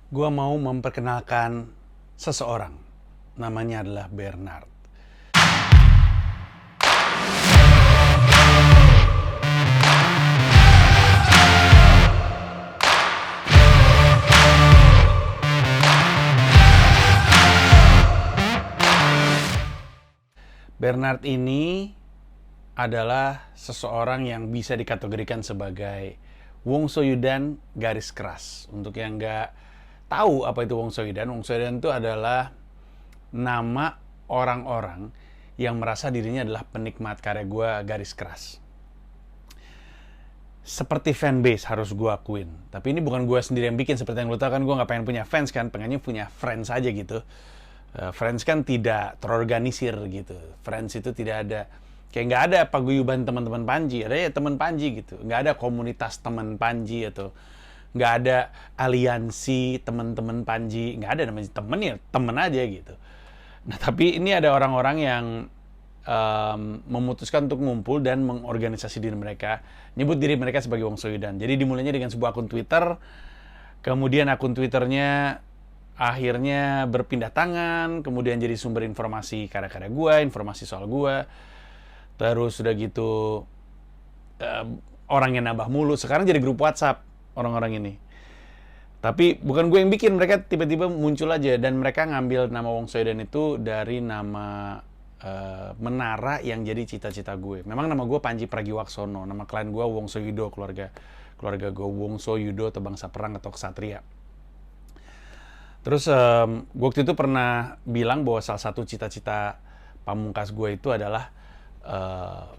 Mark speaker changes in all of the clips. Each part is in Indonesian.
Speaker 1: Gua mau memperkenalkan seseorang. Namanya adalah Bernard. Bernard ini adalah seseorang yang bisa dikategorikan sebagai Wong Soyudan garis keras. Untuk yang nggak tahu apa itu Wong Soyudan itu adalah nama orang-orang yang merasa dirinya adalah penikmat karya gue garis keras. Seperti fanbase harus gue akuin. Tapi ini bukan gue sendiri yang bikin. Seperti yang lo tau kan, gue nggak pengen punya fans kan, pengennya punya friends aja gitu. Friends kan tidak terorganisir gitu. Friends itu tidak ada, kayak nggak ada paguyuban teman-teman Panji, ada ya teman Panji gitu. Nggak ada komunitas teman Panji atau nggak ada aliansi teman-teman Panji, nggak ada, namanya temen ya temen aja gitu. Nah tapi ini ada orang-orang yang memutuskan untuk ngumpul dan mengorganisasi diri mereka, nyebut diri mereka sebagai Wong Soyudan. Jadi dimulainya dengan sebuah akun Twitter, kemudian akun Twitternya akhirnya berpindah tangan, kemudian jadi sumber informasi karya-karya gue, informasi soal gue. Terus udah gitu orangnya nambah mulu. Sekarang jadi grup WhatsApp orang-orang ini. Tapi bukan gue yang bikin, mereka tiba-tiba muncul aja. Dan mereka ngambil nama Wong Soyudan itu dari nama menara yang jadi cita-cita gue. Memang nama gue Panji Pragiwaksono, nama klien gue Wong Soyudo, keluarga gue Wong Soyudo atau bangsa perang atau ksatria. Terus gue waktu itu pernah bilang bahwa salah satu cita-cita pamungkas gue itu adalah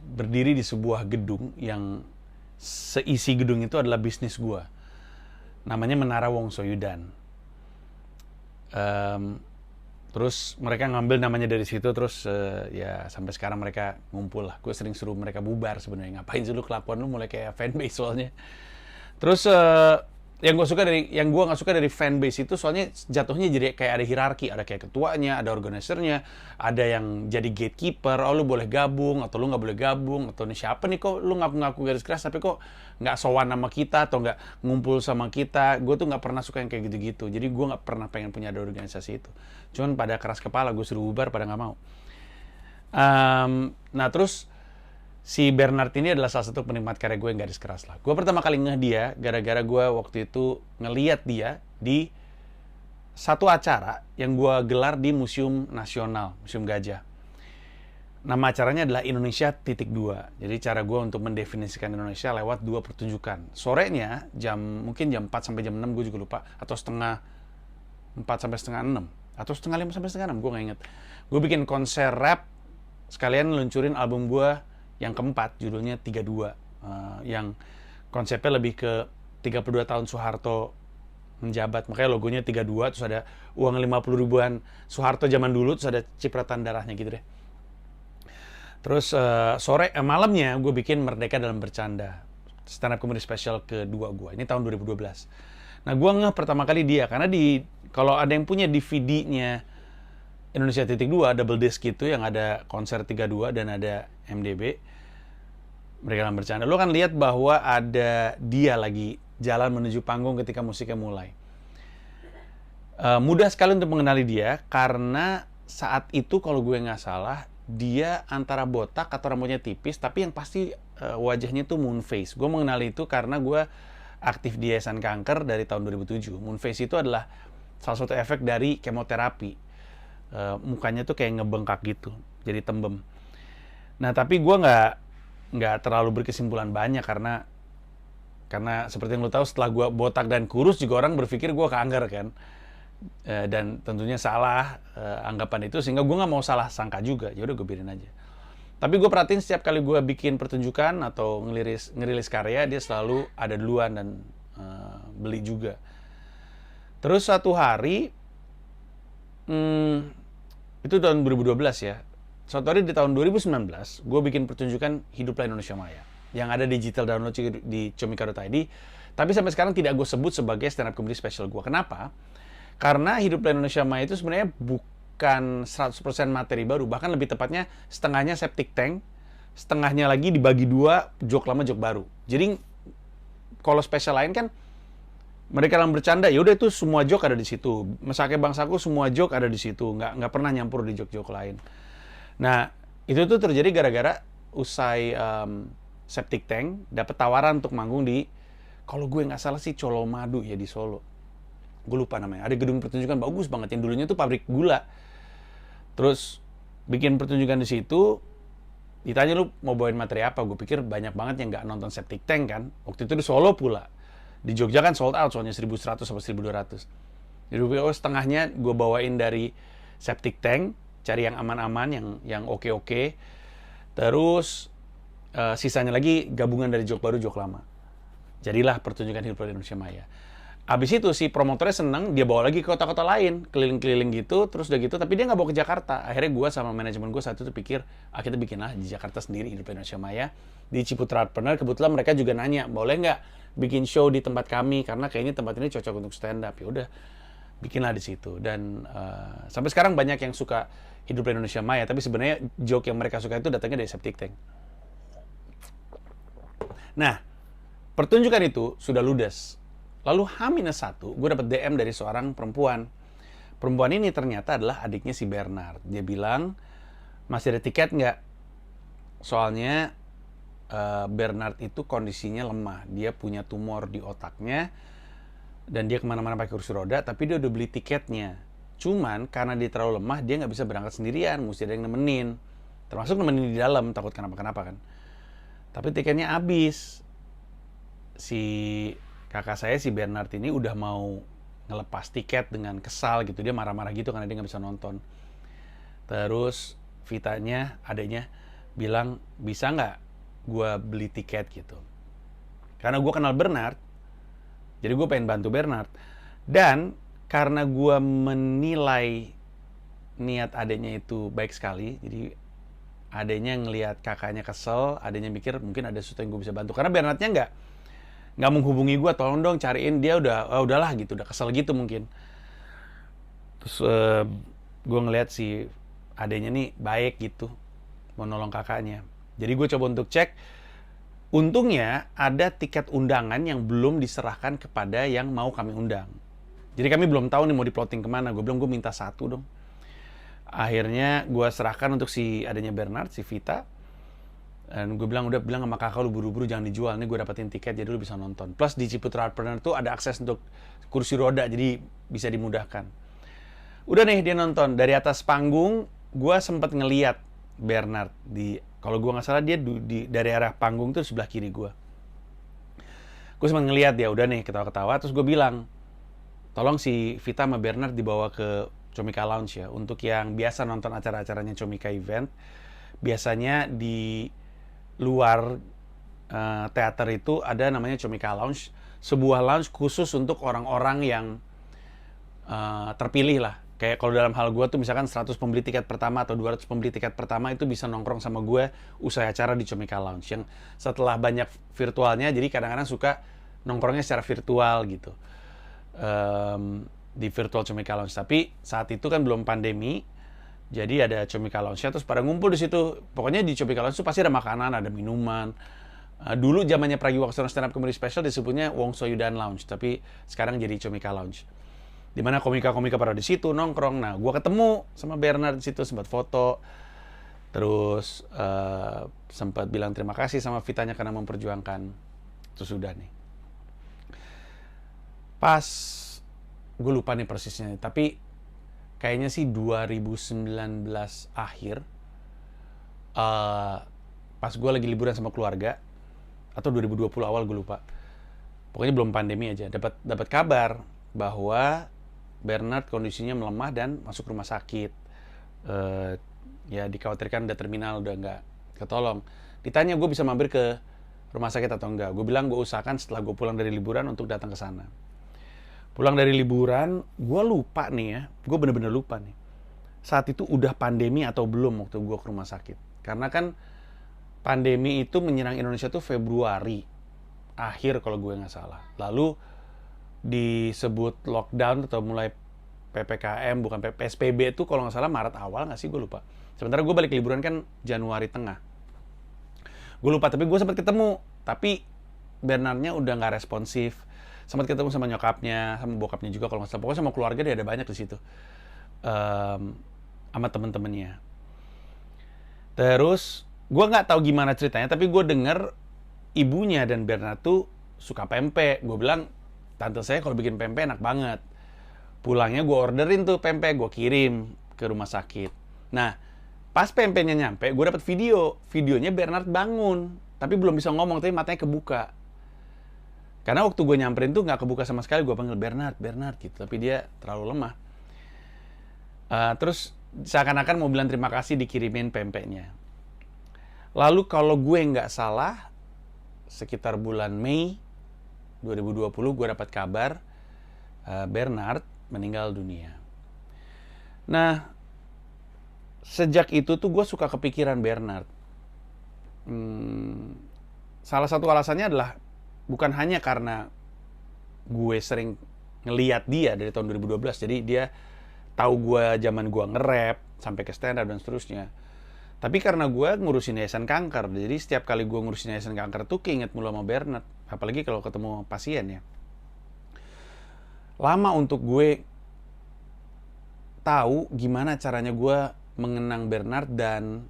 Speaker 1: berdiri di sebuah gedung yang seisi gedung itu adalah bisnis gue. Namanya Menara Wong Soyudan. Terus mereka ngambil namanya dari situ, terus ya sampai sekarang mereka ngumpul lah. Gue sering suruh mereka bubar sebenarnya. Ngapain sih lu, kelakuan lu mulai kayak fanbase soalnya. Terus yang gue nggak suka dari fanbase itu soalnya jatuhnya jadi kayak ada hierarki, ada kayak ketuanya, ada organisernya, ada yang jadi gatekeeper. Oh lu boleh gabung atau lu nggak boleh gabung, atau ini siapa nih kok lu ngaku-ngaku garis keras tapi kok nggak sowan sama kita atau nggak ngumpul sama kita. Gue tuh nggak pernah suka yang kayak gitu-gitu. Jadi gue nggak pernah pengen punya ada organisasi itu. Cuman pada keras kepala gue suruh bubar, pada nggak mau. Nah terus si Bernard ini adalah salah satu penikmat karya gue yang garis keras lah. Gue pertama kali ngeh dia gara-gara gue waktu itu ngeliat dia di satu acara yang gue gelar di Museum Nasional, Museum Gajah. Nama acaranya adalah Indonesia titik 2. Jadi cara gue untuk mendefinisikan Indonesia lewat 2 pertunjukan. Sorenya mungkin jam 4 sampai jam 6, gue juga lupa, atau setengah 4 sampai setengah 6, atau setengah 5 sampai setengah 6, gue nggak inget. Gue bikin konser rap sekalian luncurin album gue yang keempat, judulnya 32, yang konsepnya lebih ke 32 tahun Soeharto menjabat, makanya logonya 32, terus ada uang 50 ribuan Soeharto zaman dulu, terus ada cipratan darahnya gitu deh. Terus malamnya gue bikin Merdeka dalam Bercanda, stand up comedy special kedua gue, ini tahun 2012. Nah gue ngeh pertama kali dia, karena kalau ada yang punya DVD-nya Indonesia titik 2 double disc gitu, yang ada konser 32 dan ada MDB Mereka dalam Bercanda, lo kan lihat bahwa ada dia lagi jalan menuju panggung ketika musiknya mulai. Mudah sekali untuk mengenali dia karena saat itu kalau gue nggak salah dia antara botak atau rambutnya tipis, tapi yang pasti wajahnya tuh moon face. Gue mengenali itu karena gue aktif di Yayasan Kanker dari tahun 2007. Moon face itu adalah salah satu efek dari kemoterapi. Mukanya tuh kayak ngebengkak gitu, jadi tembem. Nah tapi gue nggak terlalu berkesimpulan banyak karena seperti yang lo tahu, setelah gue botak dan kurus juga orang berpikir gue kanker kan. Dan tentunya salah anggapan itu, sehingga gue nggak mau salah sangka juga. Ya udah gue biarin aja. Tapi gue perhatiin setiap kali gue bikin pertunjukan atau ngerilis karya, dia selalu ada duluan dan beli juga. Terus satu hari itu tahun 2012 ya. Suatu hari di tahun 2019, gue bikin pertunjukan Hiduplah Indonesia Maya yang ada digital download di comika.id. Tapi sampai sekarang tidak gue sebut sebagai stand up comedy special gue. Kenapa? Karena Hiduplah Indonesia Maya itu sebenarnya bukan 100% materi baru. Bahkan lebih tepatnya setengahnya septic tank, setengahnya lagi dibagi dua, joke lama, joke baru. Jadi kalau special lain kan Mereka yang bercanda, ya udah itu semua joke ada di situ. Mesake bangsaku semua joke ada di situ, nggak pernah nyampur di joke-joke lain. Nah, itu tuh terjadi gara-gara usai Septic Tank dapat tawaran untuk manggung di, kalau gue nggak salah sih Colomadu ya di Solo. Gue lupa namanya. Ada gedung pertunjukan bagus banget yang dulunya tuh pabrik gula. Terus bikin pertunjukan di situ, ditanya lu mau bawain materi apa? Gue pikir banyak banget yang nggak nonton Septic Tank kan. Waktu itu di Solo pula. Di Jogja kan sold out soalnya 1.100 sampai 1.200. Jadi gue pikir setengahnya gue bawain dari Septic Tank, cari yang aman-aman, yang oke-oke. Terus sisanya lagi gabungan dari joke baru, joke lama. Jadilah pertunjukan Hidup Indonesia Maya. Abis itu si promotornya seneng, dia bawa lagi ke kota-kota lain, keliling-keliling gitu, terus udah gitu, tapi dia nggak bawa ke Jakarta. Akhirnya gue sama manajemen gue saat itu pikir, kita bikin lah di Jakarta sendiri Hidup Indonesia Maya. Di Ciputra Artpreneur, kebetulan mereka juga nanya, boleh nggak bikin show di tempat kami, karena kayaknya tempat ini cocok untuk stand up. Ya udah, bikinlah di situ. Dan sampai sekarang banyak yang suka Hidup Indonesia Maya, tapi sebenarnya joke yang mereka suka itu datangnya dari Septic Tank. Nah, pertunjukan itu sudah ludes. Lalu H-1, gue dapet DM dari seorang perempuan. Perempuan ini ternyata adalah adiknya si Bernard. Dia bilang, masih ada tiket nggak? Soalnya Bernard itu kondisinya lemah. Dia punya tumor di otaknya, dan dia kemana-mana pakai kursi roda, tapi dia udah beli tiketnya. Cuman, karena dia terlalu lemah, dia nggak bisa berangkat sendirian, mesti ada yang nemenin. Termasuk nemenin di dalam, takut kenapa-kenapa kan. Tapi tiketnya habis. Si kakak saya, si Bernard ini udah mau ngelepas tiket dengan kesal gitu. Dia marah-marah gitu karena dia nggak bisa nonton. Terus Vitanya, adanya, bilang, bisa nggak gue beli tiket gitu. Karena gue kenal Bernard, jadi gue pengen bantu Bernard. Dan karena gue menilai niat adanya itu baik sekali, jadi adanya ngelihat kakaknya kesel, adanya mikir mungkin ada sesuatu yang gue bisa bantu. Karena Bernardnya nggak menghubungi gue, tolong dong cariin dia, udahlah gitu, udah kesel gitu mungkin. Terus gue ngelihat si adanya nih baik gitu, mau nolong kakaknya. Jadi gue coba untuk cek. Untungnya ada tiket undangan yang belum diserahkan kepada yang mau kami undang. Jadi kami belum tahu nih mau diploting kemana. Gue bilang gue minta 1 dong. Akhirnya gue serahkan untuk si adanya Bernard, si Vita. Dan gue bilang, udah bilang sama kakak lu buru-buru jangan dijual. Nih gue dapetin tiket jadi lu bisa nonton. Plus di Ciputra Artpreneur tuh ada akses untuk kursi roda, jadi bisa dimudahkan. Udah nih dia nonton. Dari atas panggung, gue sempat ngeliat Bernard. Kalau gue nggak salah dia dari arah panggung tuh sebelah kiri gue. Gue sempat ngeliat dia, udah nih ketawa-ketawa. Terus gue bilang, tolong si Vita sama Bernard dibawa ke Comika Lounge ya. Untuk yang biasa nonton acara-acaranya Comika Event, biasanya di luar teater itu ada namanya Comika Lounge. Sebuah lounge khusus untuk orang-orang yang terpilih lah. Kayak kalau dalam hal gue tuh misalkan 100 pembeli tiket pertama atau 200 pembeli tiket pertama itu bisa nongkrong sama gue usai acara di Comika Lounge. Yang setelah banyak virtualnya, jadi kadang-kadang suka nongkrongnya secara virtual gitu. Di virtual Comika Lounge. Tapi saat itu kan belum pandemi, jadi ada Comika Lounge, terus pada ngumpul di situ. Pokoknya di Comika Lounge itu pasti ada makanan, ada minuman. Dulu zamannya Pragiwaksono Stand Up Comedy Special disebutnya Wongso Yudan Lounge, tapi sekarang jadi Comika Lounge. Dimana komika-komika pada di situ nongkrong. Nah, gue ketemu sama Bernard di situ, sempat foto. Terus sempat bilang terima kasih sama Vitanya karena memperjuangkan. Itu sudah nih. Pas gue lupa nih persisnya, tapi kayaknya sih 2019 akhir, pas gue lagi liburan sama keluarga, atau 2020 awal gue lupa, pokoknya belum pandemi aja, dapat kabar bahwa Bernard kondisinya melemah dan masuk rumah sakit. Ya dikhawatirkan udah terminal, udah nggak ketolong. Ditanya gue bisa mampir ke rumah sakit atau enggak, gue bilang gue usahakan setelah gue pulang dari liburan untuk datang ke sana. Pulang dari liburan, gue lupa nih ya, gue bener-bener lupa nih. Saat itu udah pandemi atau belum waktu gue ke rumah sakit. Karena kan pandemi itu menyerang Indonesia tuh Februari akhir kalau gue nggak salah. Lalu disebut lockdown atau mulai PPKM, bukan PSBB itu kalau nggak salah Maret awal nggak sih, gue lupa. Sementara gue balik liburan kan Januari tengah. Gue lupa, tapi gue sempat ketemu. Tapi Bernardnya udah nggak responsif. sempat ketemu sama nyokapnya, sama bokapnya juga kalau nggak salah. Pokoknya sama keluarga dia ada banyak di situ. Sama temen-temennya. Terus gue nggak tahu gimana ceritanya, tapi gue denger ibunya dan Bernard tuh suka pempek. Gue bilang, tante saya kalau bikin pempek enak banget. Pulangnya gue orderin tuh pempek, gue kirim ke rumah sakit. Nah, pas pempeknya nyampe, gue dapet videonya Bernard bangun, tapi belum bisa ngomong, tapi matanya kebuka. Karena waktu gue nyamperin tuh nggak kebuka sama sekali, gue panggil Bernard gitu, tapi dia terlalu lemah. Terus seakan-akan mau bilang terima kasih dikirimin pempeknya. Lalu kalau gue nggak salah, sekitar bulan Mei 2020 gue dapat kabar Bernard meninggal dunia. Nah, sejak itu tuh gue suka kepikiran Bernard. Salah satu alasannya adalah bukan hanya karena gue sering ngeliat dia dari tahun 2012, jadi dia tahu gue zaman gue nge-rap sampai ke stand up dan seterusnya. Tapi karena gue ngurusin yayasan kanker, jadi setiap kali gue ngurusin yayasan kanker tuh keinget mulu sama Bernard, apalagi kalau ketemu pasien ya. Lama untuk gue tahu gimana caranya gue mengenang Bernard dan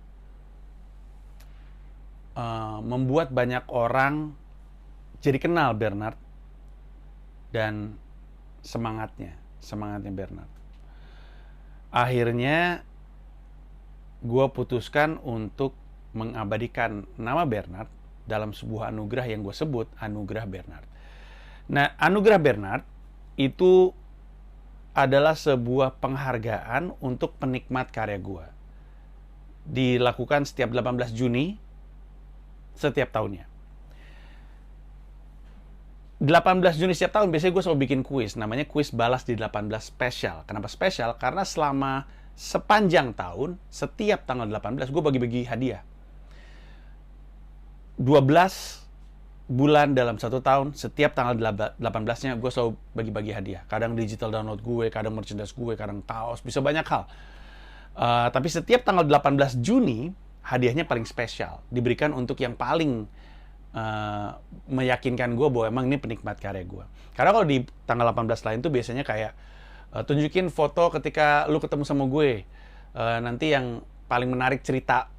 Speaker 1: membuat banyak orang jadi kenal Bernard dan semangatnya Bernard. Akhirnya gue putuskan untuk mengabadikan nama Bernard dalam sebuah anugerah yang gue sebut Anugerah Bernard. Nah, Anugerah Bernard itu adalah sebuah penghargaan untuk penikmat karya gue. Dilakukan setiap 18 Juni setiap tahunnya. 18 Juni setiap tahun biasanya gue selalu bikin kuis, namanya kuis balas di 18 spesial. Kenapa spesial? Karena selama sepanjang tahun, setiap tanggal 18 gue bagi-bagi hadiah. 12 bulan dalam satu tahun, setiap tanggal 18-nya gue selalu bagi-bagi hadiah. Kadang digital download gue, kadang merchandise gue, kadang kaos, bisa banyak hal. Tapi setiap tanggal 18 Juni, hadiahnya paling spesial. Diberikan untuk yang paling meyakinkan gue bahwa emang ini penikmat karya gue. Karena kalau di tanggal 18 lain tuh biasanya kayak tunjukin foto ketika lu ketemu sama gue. Nanti yang paling menarik cerita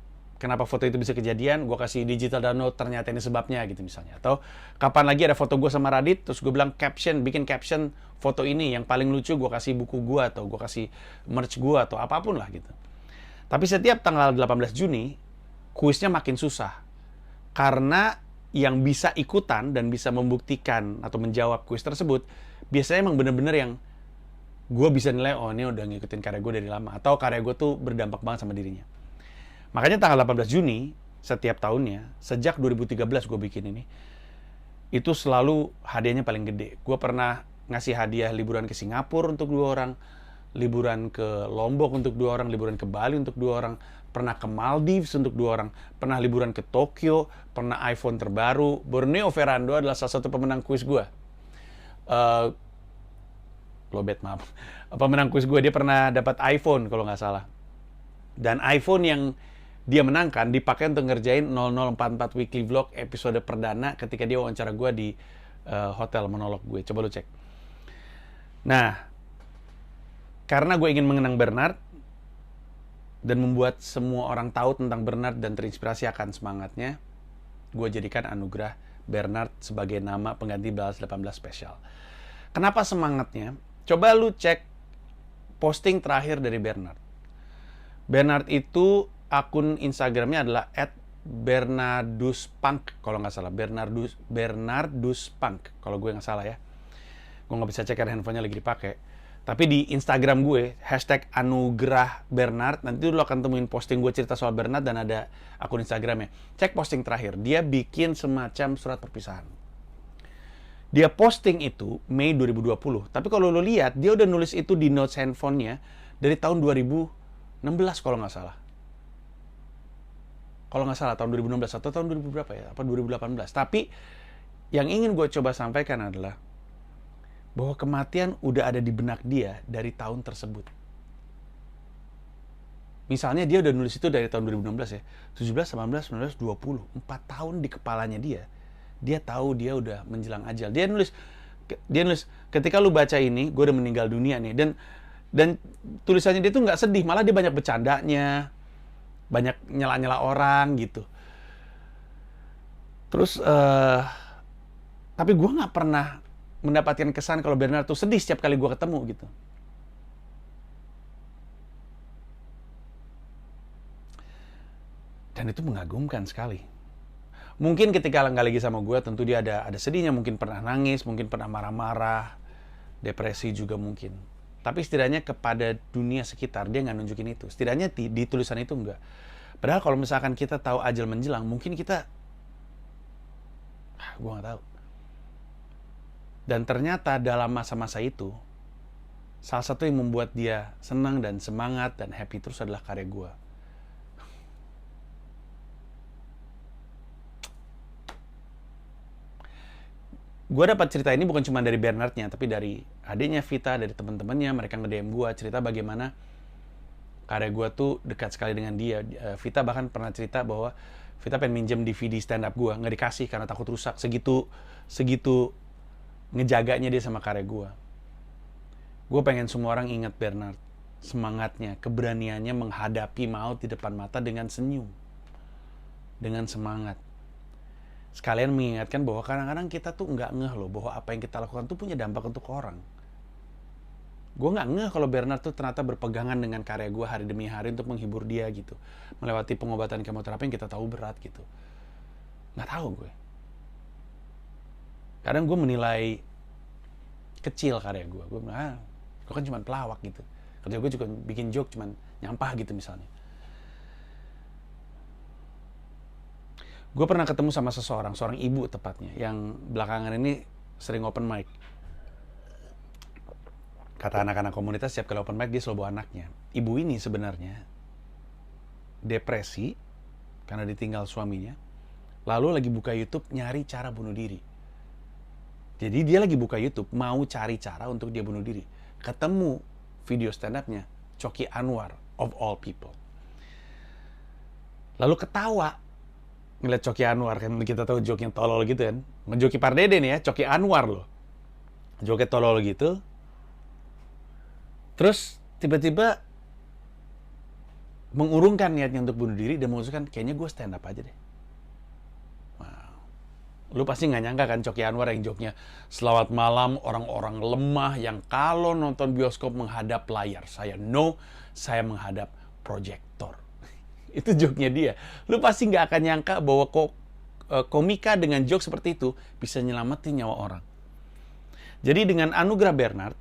Speaker 1: kenapa foto itu bisa kejadian, gue kasih digital download, ternyata ini sebabnya gitu misalnya. Atau kapan lagi ada foto gue sama Radit, terus gue bilang bikin caption foto ini yang paling lucu, gue kasih buku gue, atau gue kasih merch gue, atau apapun lah gitu. Tapi setiap tanggal 18 Juni, kuisnya makin susah. Karena yang bisa ikutan dan bisa membuktikan atau menjawab kuis tersebut, biasanya emang bener-bener yang gue bisa nilai, oh ini udah ngikutin karya gue dari lama, atau karya gue tuh berdampak banget sama dirinya. Makanya tanggal 18 Juni setiap tahunnya, sejak 2013 gue bikin ini, itu selalu hadiahnya paling gede. Gue pernah ngasih hadiah liburan ke Singapura untuk 2 orang, liburan ke Lombok untuk 2 orang, liburan ke Bali untuk 2 orang, pernah ke Maldives untuk 2 orang, pernah liburan ke Tokyo, pernah iPhone terbaru. Borneo Verando adalah salah satu pemenang kuis gue. Pemenang kuis gue, dia pernah dapat iPhone kalau nggak salah. Dan iPhone yang dia menangkan dipakai untuk ngerjain 0044 Weekly Vlog episode perdana ketika dia wawancara gue di hotel monolog gue. Coba lu cek. Nah, karena gue ingin mengenang Bernard dan membuat semua orang tahu tentang Bernard dan terinspirasi akan semangatnya, gue jadikan Anugerah Bernard sebagai nama pengganti balas 18 spesial. Kenapa semangatnya? Coba lu cek posting terakhir dari Bernard. Bernard itu akun Instagramnya adalah @bernarduspunk kalau nggak salah. Bernarduspunk kalau gue nggak salah ya. Gue nggak bisa cek karena handphonenya lagi dipakai. Tapi di Instagram gue, #Anugerah Bernard, nanti lu akan temuin posting gue cerita soal Bernard dan ada akun Instagramnya. Cek posting terakhir, dia bikin semacam surat perpisahan. Dia posting itu Mei 2020, tapi kalau lu lihat, dia udah nulis itu di notes handphonenya dari tahun 2016 kalau nggak salah. Kalau nggak salah, tahun 2016 atau tahun 2000 berapa ya? Apa 2018. Tapi yang ingin gue coba sampaikan adalah bahwa kematian udah ada di benak dia dari tahun tersebut. Misalnya dia udah nulis itu dari tahun 2016 ya. 17, 18, 19, 20. 4 tahun di kepalanya dia. Dia tahu dia udah menjelang ajal. Dia nulis Dia nulis, ketika lu baca ini, gue udah meninggal dunia nih. Dan tulisannya dia tuh nggak sedih, malah dia banyak bercandanya, banyak nyela-nyela orang gitu. Terus, tapi gue nggak pernah mendapatkan kesan kalau Bernard tuh sedih setiap kali gue ketemu gitu. Dan itu mengagumkan sekali. Mungkin ketika nggak lagi sama gue, tentu dia ada sedihnya, mungkin pernah nangis, mungkin pernah marah-marah, depresi juga mungkin. Tapi setidaknya kepada dunia sekitar, dia nggak nunjukin itu. Setidaknya di tulisan itu enggak. Padahal kalau misalkan kita tahu ajal menjelang, mungkin kita, gue nggak tahu. Dan ternyata dalam masa-masa itu, salah satu yang membuat dia senang dan semangat dan happy terus adalah karya gue. Gue dapat cerita ini bukan cuma dari Bernardnya, tapi dari adiknya Vita, dari teman-temannya. Mereka nge-DM gue cerita bagaimana karya gue tuh dekat sekali dengan dia. Vita bahkan pernah cerita bahwa Vita pengen minjem DVD stand up gue, nggak dikasih karena takut rusak. Segitu ngejaganya dia sama karya gue. Gue pengen semua orang ingat Bernard, semangatnya, keberaniannya menghadapi maut di depan mata dengan senyum, dengan semangat. Sekalian mengingatkan bahwa kadang-kadang kita tuh nggak ngeh loh bahwa apa yang kita lakukan tuh punya dampak untuk orang. Gue nggak ngeh kalau Bernard tuh ternyata berpegangan dengan karya gue hari demi hari untuk menghibur dia gitu. Melewati pengobatan kemoterapi yang kita tahu berat gitu. Nggak tahu gue. Kadang gue menilai kecil karya gue. Gue bilang, gue kan cuma pelawak gitu. Kerja gue juga bikin joke, cuma nyampah gitu misalnya. Gue pernah ketemu sama seorang ibu tepatnya, yang belakangan ini sering open mic. Kata anak-anak komunitas, setiap kali open mic dia selalu bawa anaknya. Ibu ini sebenarnya depresi karena ditinggal suaminya, lalu lagi buka YouTube nyari cara bunuh diri. Jadi dia lagi buka YouTube, mau cari cara untuk dia bunuh diri. Ketemu video stand-up-nya Coki Anwar, of all people. Lalu ketawa ngeliat Coki Anwar, kan kita tahu joke yang tolol gitu kan. Ngejoki Pardede nih ya, Coki Anwar loh. Joke tolol gitu. Terus tiba-tiba mengurungkan niatnya untuk bunuh diri dan memutuskan kayaknya gue stand up aja deh. Wow. Lu pasti nggak nyangka kan Coki Anwar yang joke-nya, selamat malam orang-orang lemah yang kalau nonton bioskop menghadap layar. Saya menghadap proyektor. Itu joke-nya dia. Lu pasti nggak akan nyangka bahwa komika dengan joke seperti itu bisa nyelamatin nyawa orang. Jadi dengan anugerah Bernard,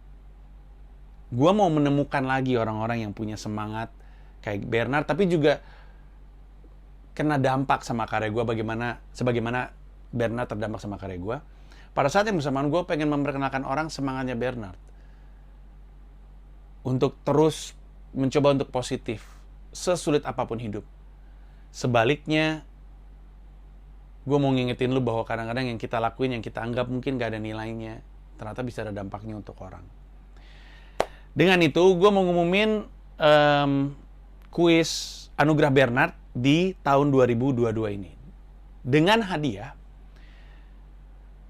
Speaker 1: gue mau menemukan lagi orang-orang yang punya semangat kayak Bernard, tapi juga kena dampak sama karya gue, sebagaimana Bernard terdampak sama karya gue. Pada saat yang bersamaan gue pengen memperkenalkan orang semangatnya Bernard. Untuk terus mencoba untuk positif, sesulit apapun hidup. Sebaliknya, gue mau ngingetin lu bahwa kadang-kadang yang kita lakuin, yang kita anggap mungkin gak ada nilainya, ternyata bisa ada dampaknya untuk orang. Dengan itu, gue mau ngumumin kuis Anugerah Bernard di tahun 2022 ini. Dengan hadiah,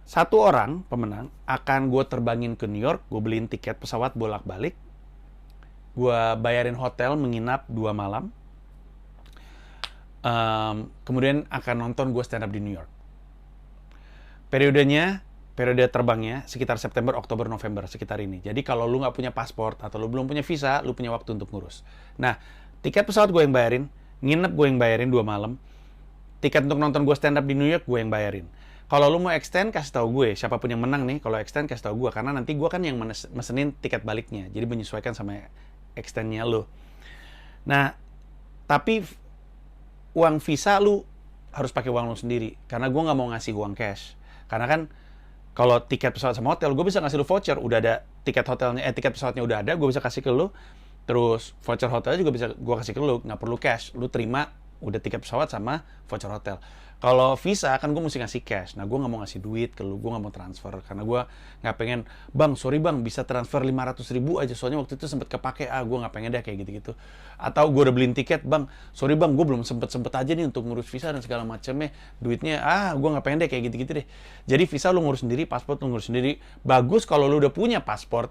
Speaker 1: satu orang pemenang akan gue terbangin ke New York, gue beliin tiket pesawat bolak-balik, gue bayarin hotel menginap 2 malam, kemudian akan nonton gue stand up di New York. Periode terbangnya sekitar September, Oktober, November, sekitar ini. Jadi kalau lu nggak punya paspor atau lu belum punya visa, lu punya waktu untuk ngurus. Nah, tiket pesawat gue yang bayarin, nginep gue yang bayarin 2 malam, tiket untuk nonton gue stand up di New York gue yang bayarin. Kalau lu mau extend, kasih tahu gue. Siapapun yang menang nih, kalau extend kasih tahu gue, karena nanti gue kan yang mesenin tiket baliknya. Jadi menyesuaikan sama extendnya lu. Nah, tapi uang visa lu harus pakai uang lu sendiri, karena gue nggak mau ngasih uang cash. Karena kan kalau tiket pesawat sama hotel, gue bisa ngasih lu voucher, udah ada tiket hotelnya, tiket pesawatnya udah ada, gue bisa kasih ke lu. Terus voucher hotelnya juga bisa gue kasih ke lu, nggak perlu cash. Lu terima udah tiket pesawat sama voucher hotel. Kalau visa kan gue mesti ngasih cash. Nah, gue nggak mau ngasih duit ke lu, gue nggak mau transfer karena gue nggak pengen, bang, sorry bang, bisa transfer 500.000 aja, soalnya waktu itu sempet kepake, gue nggak pengen deh kayak gitu-gitu. Atau gue udah beliin tiket, bang, sorry bang, gue belum sempet aja nih untuk ngurus visa dan segala macamnya, duitnya, gue nggak pengen deh kayak gitu-gitu deh. Jadi visa lu ngurus sendiri, paspor lu ngurus sendiri. Bagus kalau lu udah punya paspor,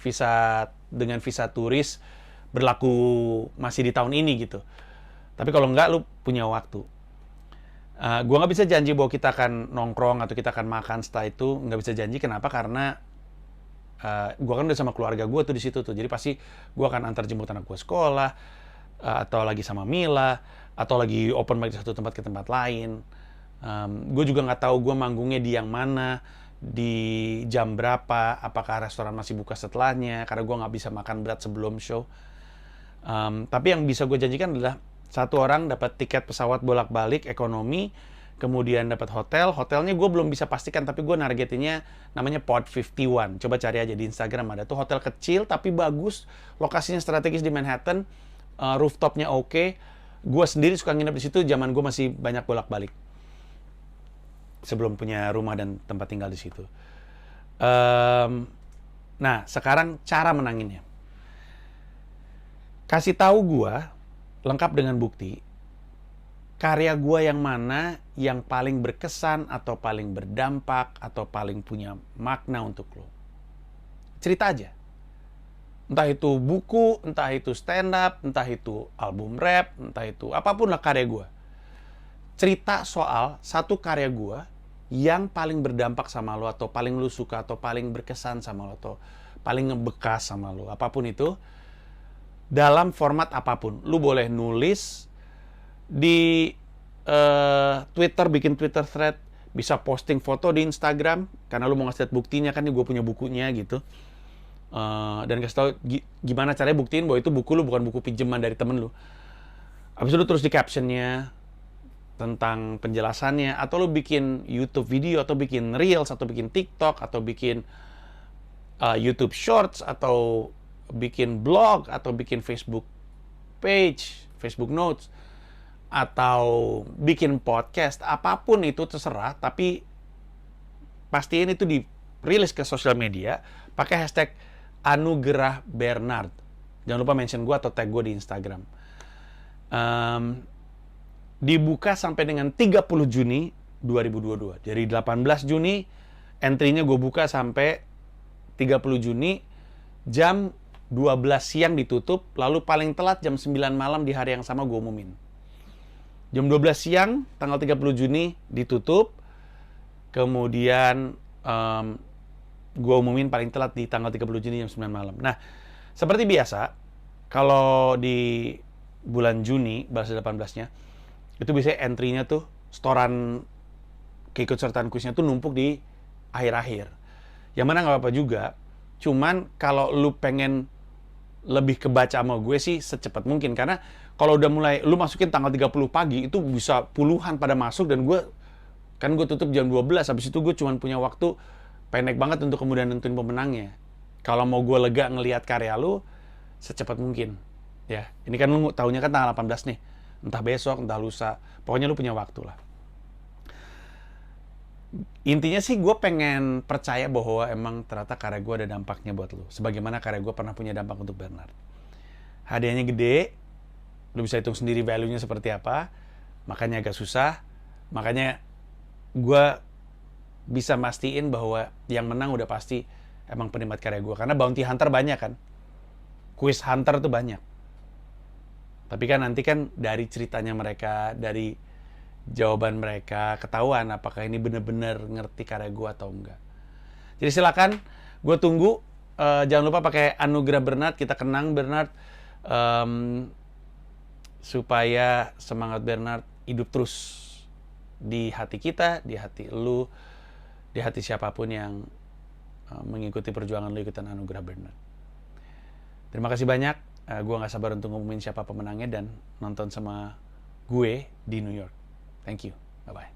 Speaker 1: visa dengan visa turis berlaku masih di tahun ini gitu. Tapi kalau nggak, lu punya waktu. Gue nggak bisa janji bahwa kita akan nongkrong atau kita akan makan setelah itu. Nggak bisa janji. Kenapa? Karena gue kan udah sama keluarga gue tuh di situ tuh. Jadi pasti gue akan antar jemput anak gue sekolah, atau lagi sama Mila, atau lagi open mic di satu tempat ke tempat lain. Gue juga nggak tahu gue manggungnya di yang mana, di jam berapa, apakah restoran masih buka setelahnya, karena gue nggak bisa makan berat sebelum show. Tapi yang bisa gue janjikan adalah satu orang dapat tiket pesawat bolak-balik ekonomi, kemudian dapat hotel. Hotelnya gue belum bisa pastikan, tapi gue nargetinnya namanya Pod 51. Coba cari aja di Instagram, ada tuh hotel kecil tapi bagus, lokasinya strategis di Manhattan, rooftopnya oke. Gue sendiri suka nginep di situ zaman gue masih banyak bolak-balik sebelum punya rumah dan tempat tinggal di situ. Nah, sekarang cara menanginnya. Kasih tahu gue lengkap dengan bukti, karya gue yang mana yang paling berkesan atau paling berdampak atau paling punya makna untuk lo. Cerita aja. Entah itu buku, entah itu stand up, entah itu album rap, entah itu apapun lah karya gue. Cerita soal satu karya gue yang paling berdampak sama lo, atau paling lo suka, atau paling berkesan sama lo, atau paling ngebekas sama lo. Apapun itu, dalam format apapun. Lu boleh nulis di Twitter, bikin Twitter thread, bisa posting foto di Instagram, karena lu mau ngasih lihat buktinya kan, nih gue punya bukunya gitu. Dan kasih tau gimana caranya buktiin bahwa itu buku lu, bukan buku pinjaman dari temen lu. Habis itu lu terus di captionnya tentang penjelasannya, atau lu bikin YouTube video, atau bikin Reels, atau bikin TikTok, atau bikin YouTube Shorts, atau bikin blog, atau bikin Facebook page, Facebook Notes, atau bikin podcast, apapun itu terserah, tapi pastiin itu dirilis ke sosial media pakai hashtag Anugerah Bernard. Jangan lupa mention gue atau tag gue di Instagram. Dibuka sampai dengan 30 Juni 2022. Jadi 18 Juni entry-nya gue buka sampai 30 Juni jam 12 siang ditutup, lalu paling telat jam 9 malam di hari yang sama gue umumin. Jam 12 siang, tanggal 30 Juni ditutup, kemudian gue umumin paling telat di tanggal 30 Juni jam 9 malam. Nah, seperti biasa, kalau di bulan Juni, balas 18-nya, itu biasanya entry-nya tuh, setoran keikutsertaan kuisnya tuh numpuk di akhir-akhir. Yang mana nggak apa-apa juga, cuman kalau lu pengen lebih kebaca sama gue sih secepat mungkin, karena kalau udah mulai lu masukin tanggal 30 pagi itu bisa puluhan pada masuk, dan gue tutup jam 12, habis itu gue cuman punya waktu pendek banget untuk kemudian nentuin pemenangnya. Kalau mau gue lega ngelihat karya lu secepat mungkin ya, ini kan lu tahunya kan tanggal 18 nih, entah besok entah lusa, pokoknya lu punya waktu lah. Intinya sih gue pengen percaya bahwa emang ternyata karya gue ada dampaknya buat lo. Sebagaimana karya gue pernah punya dampak untuk Bernard. Hadiahnya gede, lo bisa hitung sendiri value-nya seperti apa. Makanya agak susah. Makanya gue bisa mastiin bahwa yang menang udah pasti emang penikmat karya gue. Karena bounty hunter banyak kan. Quiz hunter tuh banyak. Tapi kan nanti kan dari ceritanya mereka, dari jawaban mereka, ketahuan apakah ini benar-benar ngerti karya gue atau enggak. Jadi silakan, gue tunggu. Jangan lupa pakai Anugerah Bernard, kita kenang Bernard, supaya semangat Bernard hidup terus di hati kita, di hati lu, di hati siapapun yang mengikuti perjuangan lu ikutan Anugerah Bernard. Terima kasih banyak. Gue gak sabar untuk ngumumin siapa pemenangnya dan nonton sama gue di New York. Thank you. Bye-bye.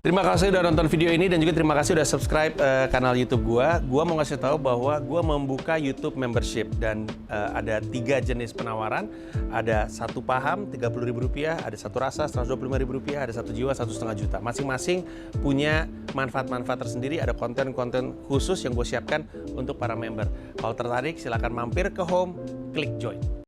Speaker 2: Terima kasih udah nonton video ini dan juga terima kasih udah subscribe kanal YouTube gua. Gua mau ngasih tahu bahwa gua membuka YouTube membership dan ada 3 jenis penawaran. Ada satu paham Rp30.000, ada satu rasa Rp125.000, ada satu jiwa Rp1,5 juta. Masing-masing punya manfaat-manfaat tersendiri. Ada konten-konten khusus yang gue siapkan untuk para member. Kalau tertarik silahkan mampir ke home, klik join.